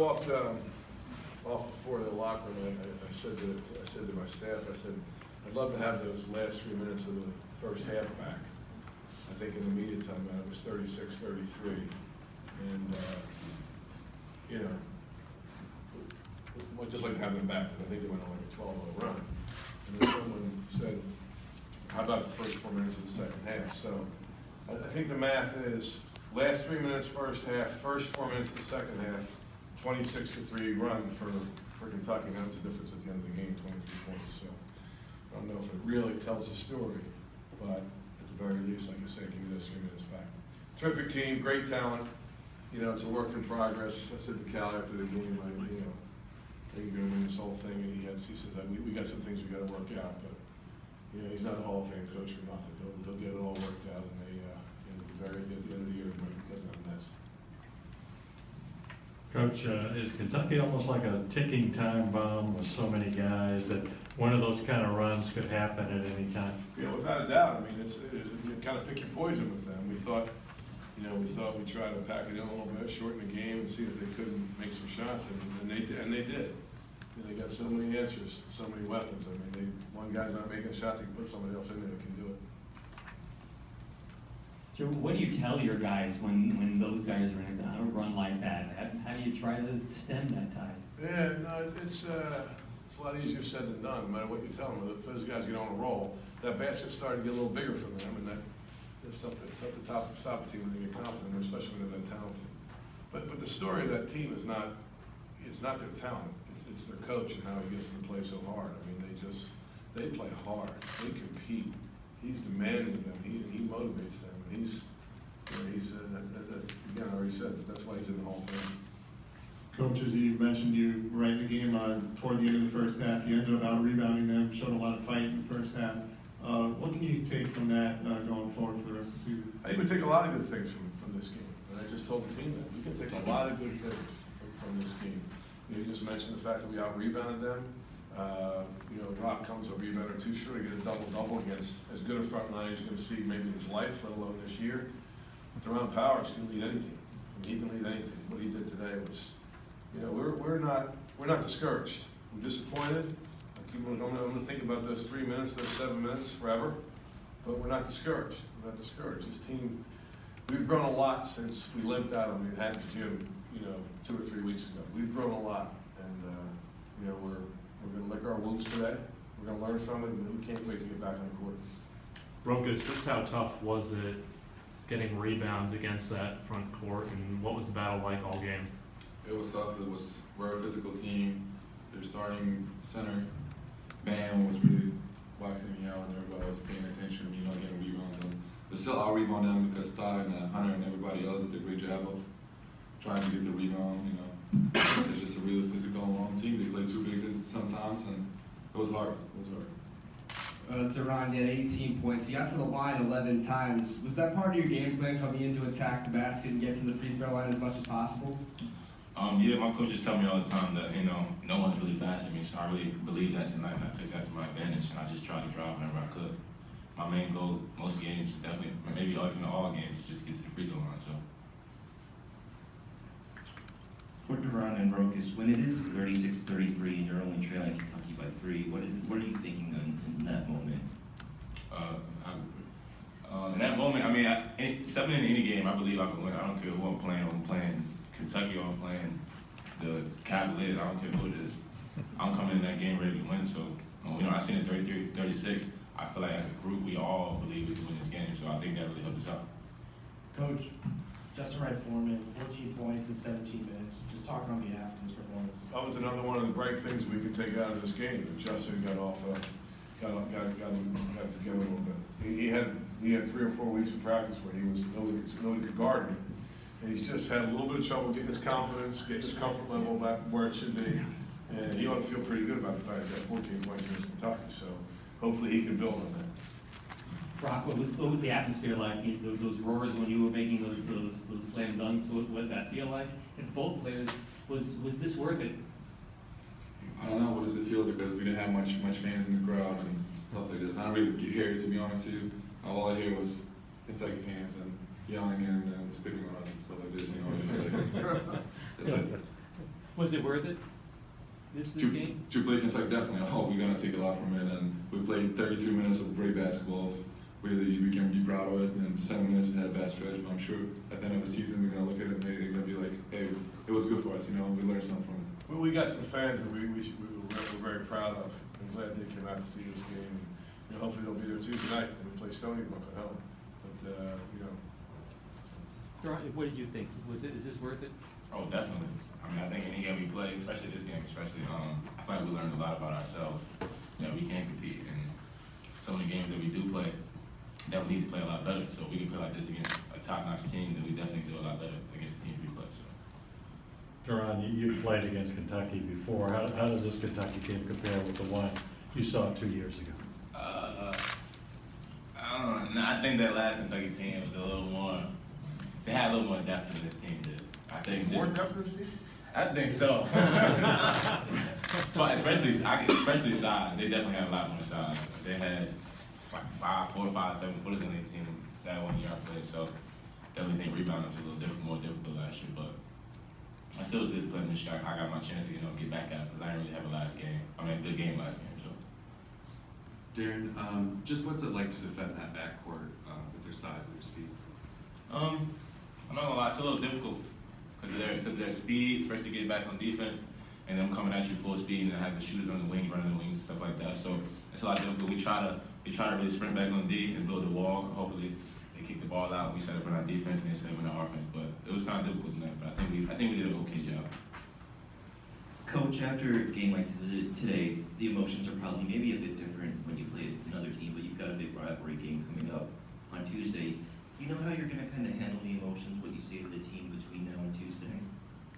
walked off the floor of the locker room, I said to my staff, I said, I'd love to have those last 3 minutes of the first half back. I think in the media time, it was 36-33. And, you know, I'd just like to have them back, because I think they went on like a 12-0 run. And then someone said, how about the first 4 minutes of the second half? So I think the math is last 3 minutes first half, first 4 minutes of the second half, 26-3 run for Kentucky. That was the difference at the end of the game, 23 points. So I don't know if it really tells the story, but at the very least, like I say, give me those 3 minutes back. Terrific team, great talent. You know, it's a work in progress. I said to Cal after the game, like, you know, I think you're going to win this whole thing. And he says, we got some things we got to work out, but you know, he's not a Hall of Fame coach for nothing. He'll get it all worked out, and they, at the end of the year, they might be cutting on this. Coach, is Kentucky almost like a ticking time bomb with so many guys that one of those kind of runs could happen at any time? Yeah, without a doubt. I mean, you kind of pick your poison with them. We thought we'd try to pack it in a little bit, shorten the game, and see if they couldn't make some shots, and they did. And they got so many answers, so many weapons. I mean, one guy's not making a shot, they can put somebody else in there that can do it. Joe, what do you tell your guys when those guys are in a run like that? How do you try to stem that tide? Yeah, no, it's a lot easier said than done, no matter what you tell them. If those guys get on a roll, that basket's starting to get a little bigger for them, and that's stuff at the top stop a team when they get confident, especially when they're that talented. But the story of that team is not their talent. It's their coach and how he gets them to play so hard. I mean, they play hard. They compete. He's demanding them. He motivates them. He's again, I already said that's why he's in the Hall of Fame. Coach, as you mentioned, you were right in the game toward the end of the first half. You ended up out rebounding them, showed a lot of fight in the first half. What can you take from that going forward for the rest of the season? I think we take a lot of good things from this game. And I just told the team that. We can take a lot of good things from this game. You just mentioned the fact that we out-rebounded them. You know, Rock comes a rebound or two short, he get a double-double against as good a front line as you're going to see maybe in his life, let alone this year. Deron Powers can lead any team. I mean, he can lead any team. What he did today was, you know, we're not discouraged. We're disappointed. I'm going to think about those 3 minutes, those 7 minutes forever, but we're not discouraged. We're not discouraged. This team, we've grown a lot since we limped out on Manhattan Gym, you know, 2 or 3 weeks ago. We've grown a lot, and you know, we're going to lick our wounds today. We're going to learn from it, and we can't wait to get back on the court. Rokas, just how tough was it getting rebounds against that front court, and what was the battle like all game? It was tough. We're a physical team. Their starting center, Bam, was really boxing me out, and everybody was paying attention, you know, getting rebounds. But still, I'll rebound them because Todd and Hunter and everybody else did a great job of trying to get the rebound, you know. It's just a really physical and long team. They play too big sometimes, and it was hard. It was hard. Deron, you had 18 points. You got to the line 11 times. Was that part of your game plan coming in to attack the basket and get to the free throw line as much as possible? Yeah, my coaches tell me all the time that, you know, no one's really faster than me, so I really believe that tonight, and I took that to my advantage, and I just tried to drive whenever I could. My main goal, most games, definitely, maybe all games, is just to get to the free throw line, so. For Deron and Rokas, when it is 36-33 and you're only trailing Kentucky by 3, what are you thinking in that moment? In that moment, I mean, stepping into any game, I believe I can win. I don't care who I'm playing. I'm playing Kentucky or I'm playing the Cavaliers. I don't care who it is. I'm coming in that game ready to win. So, you know, I seen it 33-36. I feel like as a group, we all believe we can win this game. So I think that really helped us out. Coach, Justin Wright Foreman, 14 points in 17 minutes. Just talk on behalf of his performance. That was another one of the bright things we could take out of this game. That Justin got together a little bit. He had 3 or 4 weeks of practice where nobody could guard him, and he's just had a little bit of trouble getting his confidence, getting his comfort level back where it should be, and he ought to feel pretty good about the fact that 14 points against Kentucky. So hopefully he can build on that. Brock, what was the atmosphere like? Those roars when you were making those slam dunks. What did that feel like? And both players, was this worth it? I don't know, what does it feel, because we didn't have much fans in the crowd and stuff like this. I don't really hear it, to be honest with you. All I hear was Kentucky fans and yelling and spitting on us and stuff like this, you know, just like, that's it. Was it worth it, this game? To play Kentucky, definitely. Oh, we're gonna take a lot from it, and we played 32 minutes of great basketball. Really, we can be proud of it. And 7 minutes we had a bad stretch, but I'm sure at the end of the season we're gonna look at it and they're gonna be like, hey, it was good for us. You know, we learned something from it. Well, we got some fans that we're very proud of. I'm glad they came out to see this game. And, you know, hopefully they'll be there Tuesday night when we play Stony Brook at home. But you know. Ron, what did you think? Is this worth it? Oh, definitely. I mean, I think any game we play, especially this game, I feel like we learned a lot about ourselves. You know, we can compete, and some of the games that we do play, that we need to play a lot better. So we can play like this against a top-notch team, then we definitely do a lot better against the teams we play. So. Duran, you played against Kentucky before. How does this Kentucky team compare with the one you saw 2 years ago? I think that last Kentucky team was a little more. They had a little more depth than this team did. I think More depth in this team? I think so. But especially size. They definitely had a lot more size. They had 4 or 5, 7 footers on their team that 1 year I played. So definitely think rebounding was a little different, more difficult last year. But I still was good to play in this shot. I got my chance to get back at because I didn't really have a good game last game. So. Darren, just what's it like to defend that backcourt with their size and their speed? I'm not gonna lie, it's a little difficult because their speed, especially getting back on defense, and them coming at you full speed and having the shooters on the wing, running the wings and stuff like that. So it's a lot difficult. We try to really sprint back on D and build the wall. Hopefully they kick the ball out. We set up in our defense and they set up in our offense. But it was kind of difficult tonight. But I think we did an okay job. Coach, after a game like today, the emotions are probably maybe a bit different when you play another team, but you've got a big rivalry game coming up on Tuesday. Do you know how you're going to kind of handle the emotions, what you say to the team between now and Tuesday?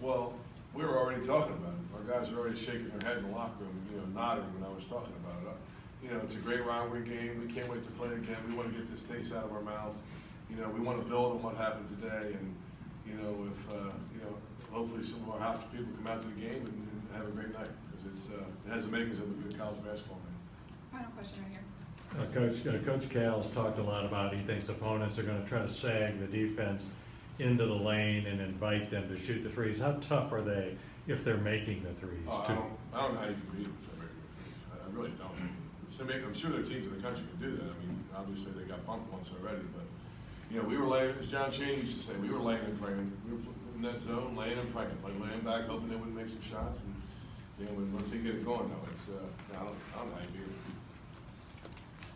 Well, we were already talking about it. Our guys were already shaking their head in the locker room, nodding when I was talking about it. It's a great rivalry game. We can't wait to play again. We want to get this taste out of our mouth. We want to build on what happened today, and if hopefully some of our Hofstra people come out to the game and have a great night because it has the makings of a good college basketball night. Final question right here. Coach Cal's talked a lot about he thinks opponents are going to try to sag the defense into the lane and invite them to shoot the threes. How tough are they if they're making the threes? I don't know how you can beat them if they're making the threes. I really don't. I'm sure there are teams in the country can do that. I mean, obviously they got bumped once already, but we were laying, as John Shane used to say, we were laying and praying. We were in that zone, laying and praying, laying back, hoping they wouldn't make some shots. And once they get it going, though, I don't know how you beat them.